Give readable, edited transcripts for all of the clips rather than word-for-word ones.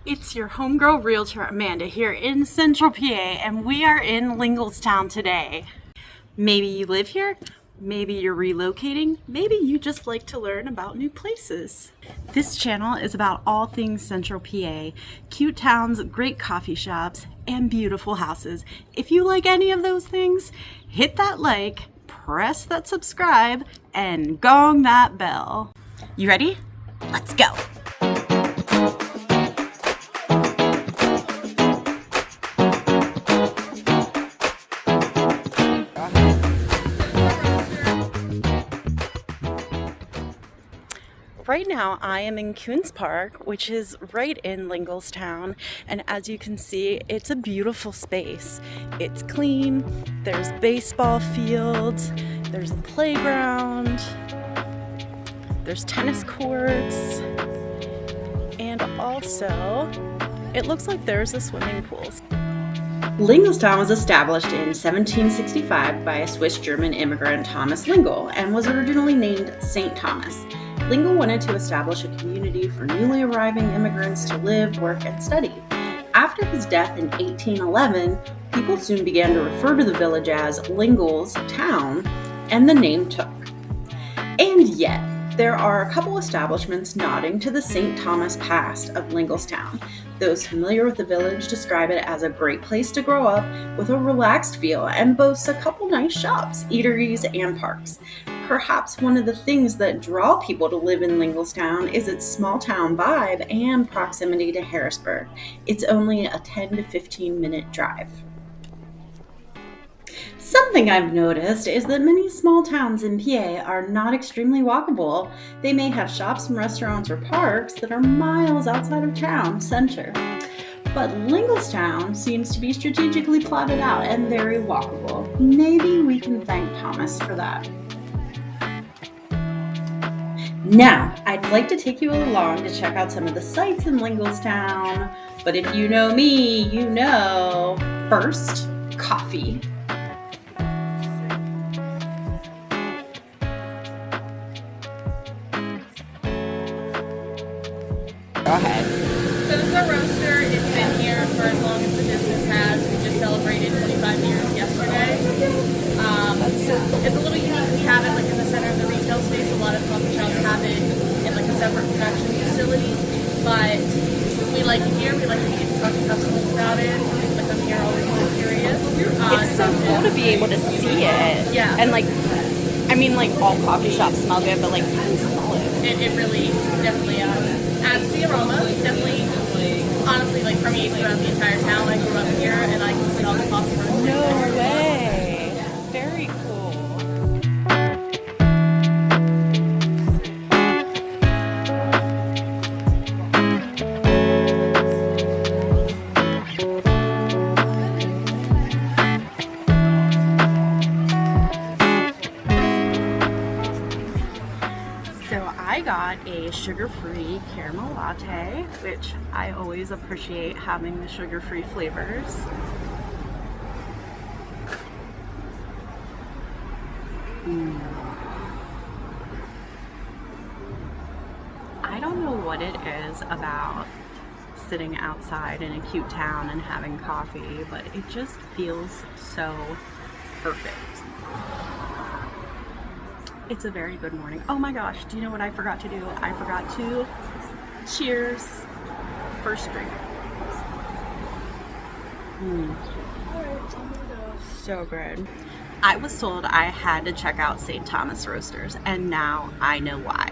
It's your homegirl realtor Amanda here in Central PA, and we are in Linglestown today. Maybe you live here, maybe you're relocating, maybe you just like to learn about new places. This channel is about all things Central PA, cute towns, great coffee shops, and beautiful houses. If you like any of those things, hit that like, press that subscribe, and gong that bell. You ready? Let's go! Right now I am in Coons Park, which is right in Linglestown, and as you can see, it's a beautiful space. It's clean, there's baseball fields, there's a playground, there's tennis courts, and also it looks like there's a swimming pool. Linglestown was established in 1765 by a Swiss-German immigrant, Thomas Lingle, and was originally named St. Thomas. Lingle wanted to establish a community for newly arriving immigrants to live, work, and study. After his death in 1811, people soon began to refer to the village as Lingle's Town, and the name took. And yet, there are a couple establishments nodding to the St. Thomas past of Linglestown. Those familiar with the village describe it as a great place to grow up with a relaxed feel and boasts a couple nice shops, eateries, and parks. Perhaps one of the things that draw people to live in Linglestown is its small town vibe and proximity to Harrisburg. It's only a 10 to 15 minute drive. Something I've noticed is that many small towns in PA are not extremely walkable. They may have shops and restaurants or parks that are miles outside of town center. But Linglestown seems to be strategically plotted out and very walkable. Maybe we can thank Thomas for that. Now, I'd like to take you along to check out some of the sights in Linglestown, but if you know me, you know. First, coffee. Go ahead. So this is our roaster. It's been here for as long as the business has. We just celebrated 25 years yesterday. It's a little unique. We have it like in the center of the retail space. A lot of coffee shops have it in like a separate production facility. But we like it here. We like to talk to customers about it. Like I'm here always really curious. It's so cool to be able to see it. Yeah. And like, I mean, like all coffee shops smell good, but like you can smell it. It really definitely adds to the aroma. Definitely, honestly, like for me, throughout the entire town, I grew up here and I can see all the coffee roasters. No way. Very cool. So I got a sugar-free caramel latte, which I always appreciate having the sugar-free flavors. I don't know what it is about sitting outside in a cute town and having coffee, but it just feels so perfect. It's a very good morning. Oh my gosh, do you know what I forgot to do? I forgot to cheers first drink. So good. I was told I had to check out St. Thomas Roasters, and now I know why.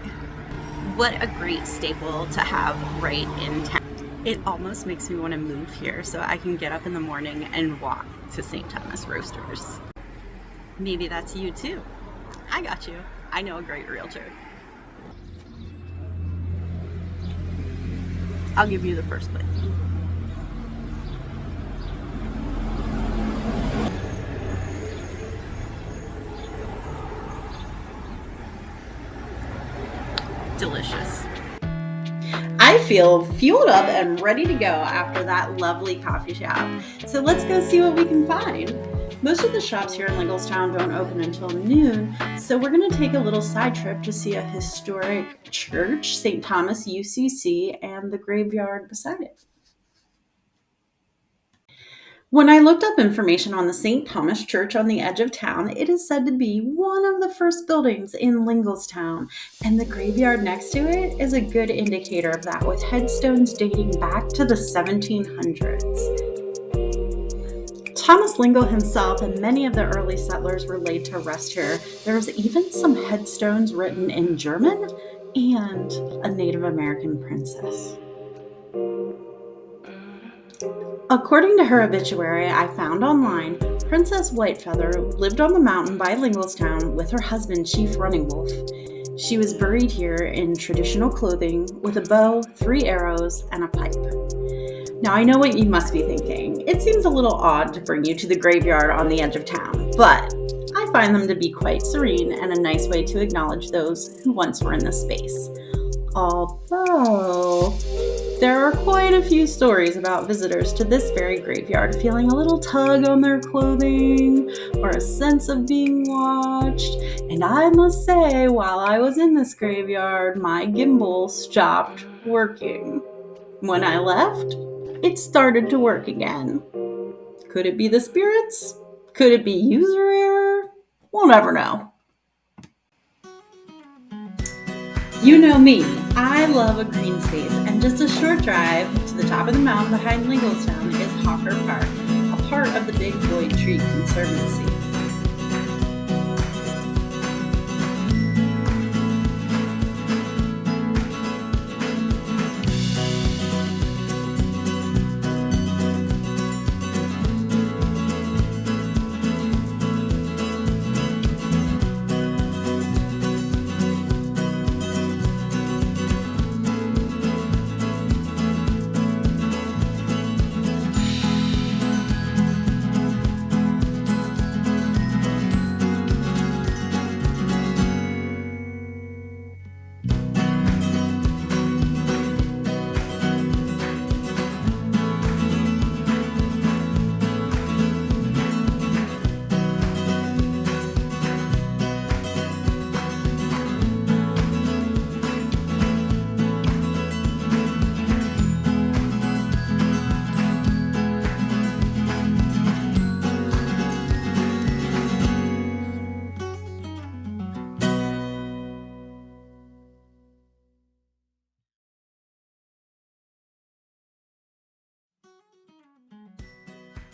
What a great staple to have right in town. It almost makes me want to move here so I can get up in the morning and walk to St. Thomas Roasters. Maybe that's you too. I got you. I know a great realtor. I'll give you the first bite. Delicious. I feel fueled up and ready to go after that lovely coffee shop. So let's go see what we can find. Most of the shops here in Linglestown don't open until noon, so we're going to take a little side trip to see a historic church, St. Thomas UCC, and the graveyard beside it. When I looked up information on the St. Thomas Church on the edge of town, it is said to be one of the first buildings in Linglestown, and the graveyard next to it is a good indicator of that, with headstones dating back to the 1700s. Thomas Lingle himself and many of the early settlers were laid to rest here. There's even some headstones written in German and a Native American princess. According to her obituary I found online, Princess Whitefeather lived on the mountain by Linglestown with her husband, Chief Running Wolf. She was buried here in traditional clothing with a bow, 3 arrows, and a pipe. Now I know what you must be thinking. It seems a little odd to bring you to the graveyard on the edge of town, but I find them to be quite serene and a nice way to acknowledge those who once were in this space. Although there are quite a few stories about visitors to this very graveyard feeling a little tug on their clothing or a sense of being watched. And I must say, while I was in this graveyard, my gimbal stopped working. When I left, it started to work again. Could it be the spirits? Could it be user error? We'll never know. You know me, I love a green space, and just a short drive to the top of the mountain behind Linglestown is Hawker Park, a part of the Big Boy Tree Conservancy.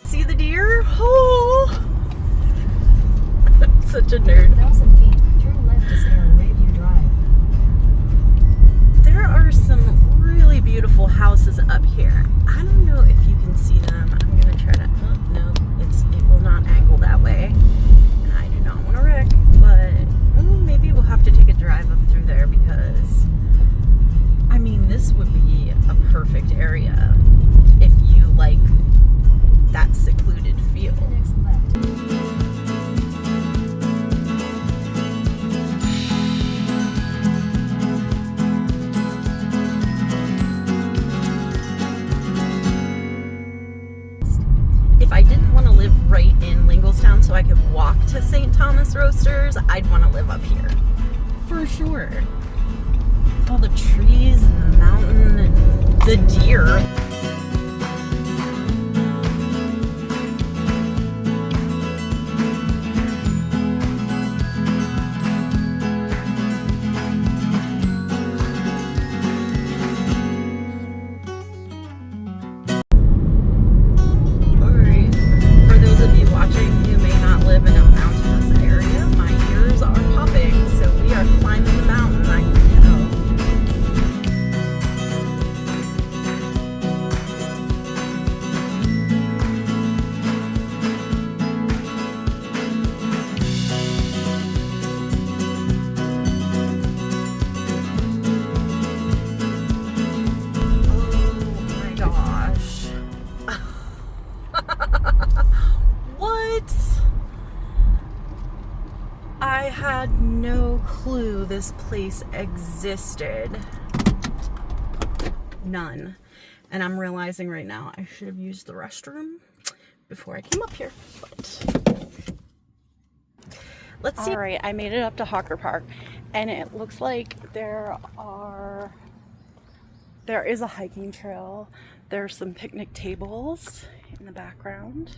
See the deer? Oh! I'm such a nerd. 1,000 feet, turn left to stay on Rayview Drive. There are some really beautiful houses up here. I don't know if you can see them. I'm gonna try to, oh, no, it will not angle that way. And I do not want to wreck, but maybe we'll have to take a drive up through there because, I mean, this would be a perfect area if you like that secluded feel. The next left. If I didn't want to live right in Linglestown so I could walk to St. Thomas Roasters, I'd want to live up here. For sure. All the trees and the mountain and the deer. I had no clue this place existed. None. And I'm realizing right now I should have used the restroom before I came up here. But let's see. All right, I made it up to Hawker Park, and it looks like there is a hiking trail There's some picnic tables in the background.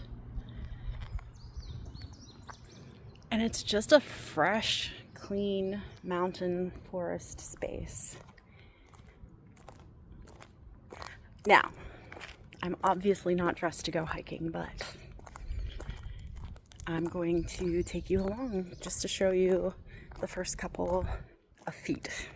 And it's just a fresh, clean mountain forest space. Now, I'm obviously not dressed to go hiking, but I'm going to take you along just to show you the first couple of feet.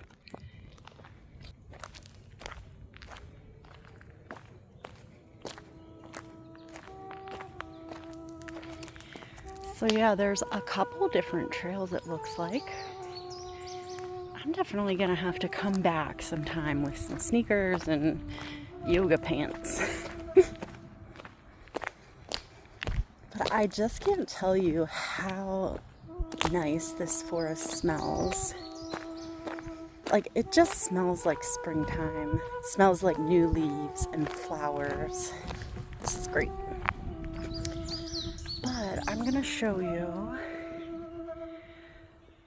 So yeah, there's a couple different trails it looks like. I'm definitely gonna have to come back sometime with some sneakers and yoga pants. But I just can't tell you how nice this forest smells. Like, it just smells like springtime. It smells like new leaves and flowers. This is great. But I'm gonna show you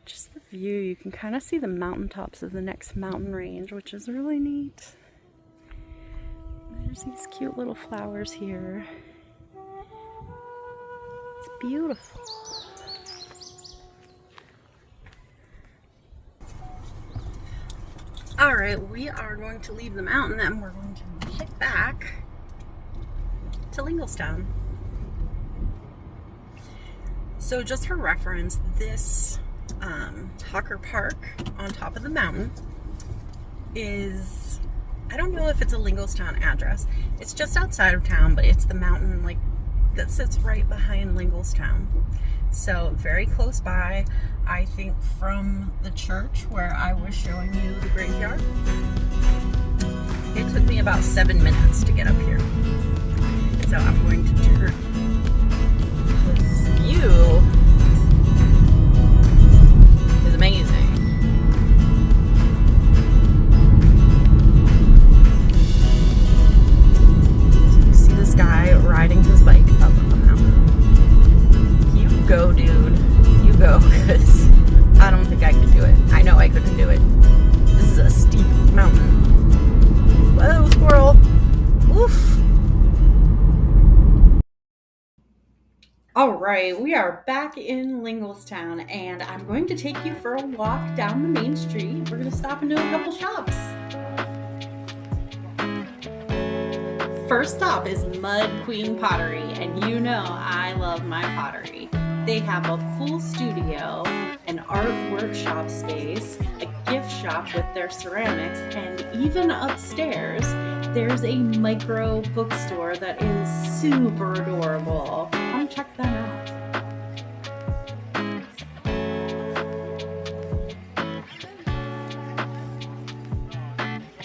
just the view. You can kind of see the mountaintops of the next mountain range, which is really neat. There's these cute little flowers here. It's beautiful. All right, we are going to leave the mountain and we're going to head back to Linglestown. So just for reference, this Hawker Park on top of the mountain is, I don't know if it's a Linglestown address. It's just outside of town, but it's the mountain like that sits right behind Linglestown. So very close by. I think from the church where I was showing you the graveyard, it took me about 7 minutes to get up here. So I'm going to turn this view is amazing. So you see this guy riding his bike up a mountain. You go, dude. You go, because I don't think I could do it. I know I couldn't do it. This is a steep mountain. Whoa, squirrel. Oof. All right, we are back in Linglestown, and I'm going to take you for a walk down the main street. We're going to stop into a couple shops. First stop is Queen Pottery, and you know I love my pottery. They have a full studio, an art workshop space, a gift shop with their ceramics, and even upstairs, there's a micro bookstore that is super adorable. Come check them out.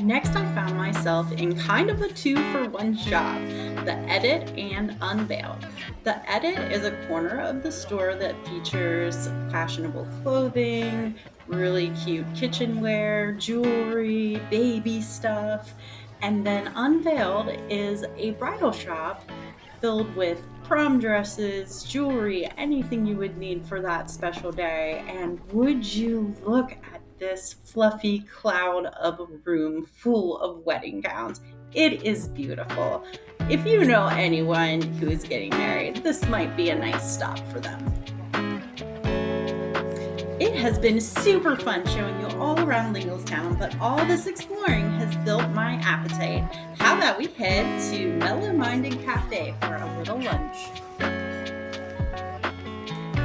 Next, I found myself in kind of a 2-for-1 shop, the Edit and Unveiled. The Edit is a corner of the store that features fashionable clothing, really cute kitchenware, jewelry, baby stuff, and then Unveiled is a bridal shop filled with prom dresses, jewelry, anything you would need for that special day. And would you look at this fluffy cloud of a room full of wedding gowns. It is beautiful. If you know anyone who is getting married, this might be a nice stop for them. It has been super fun showing you all around Linglestown, but all this exploring has built my appetite. How about we head to Mellow Cafe for a little lunch?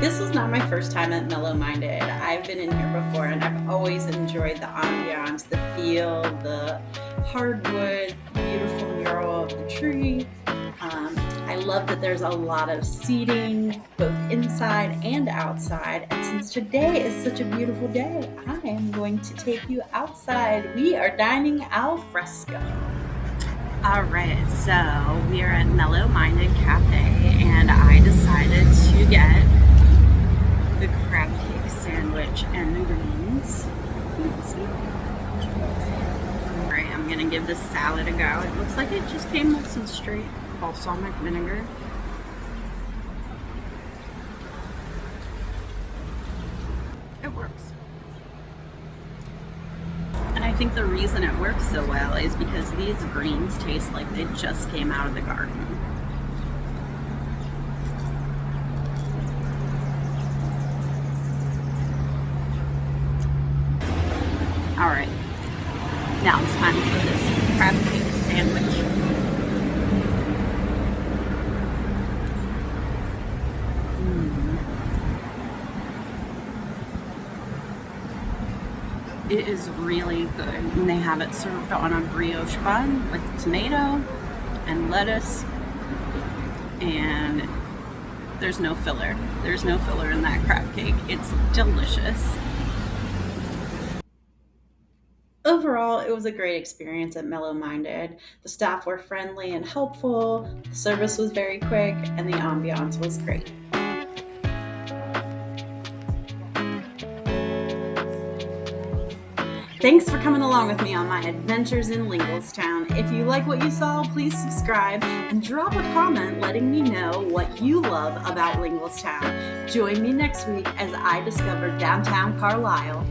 This was not my first time at Mellow Minded. I've been in here before and I've always enjoyed the ambiance, the feel, the hardwood, the beautiful mural of the tree. I love that there's a lot of seating, both inside and outside. And since today is such a beautiful day, I am going to take you outside. We are dining al fresco. All right, so we are at Mellow Minded Cafe, and I decided to get the crab cake sandwich and the greens. All right, I'm gonna give this salad a go. It looks like it just came with some straight balsamic vinegar. It works. And I think the reason it works so well is because these greens taste like they just came out of the garden. All right, now it's time for this crab cake sandwich. It is really good, and they have it served on a brioche bun with tomato and lettuce, and there's no filler. There's no filler in that crab cake. It's delicious. Overall, it was a great experience at Mellow Minded. The staff were friendly and helpful, the service was very quick, and the ambiance was great. Thanks for coming along with me on my adventures in Linglestown. If you like what you saw, please subscribe and drop a comment letting me know what you love about Linglestown. Join me next week as I discover downtown Carlisle.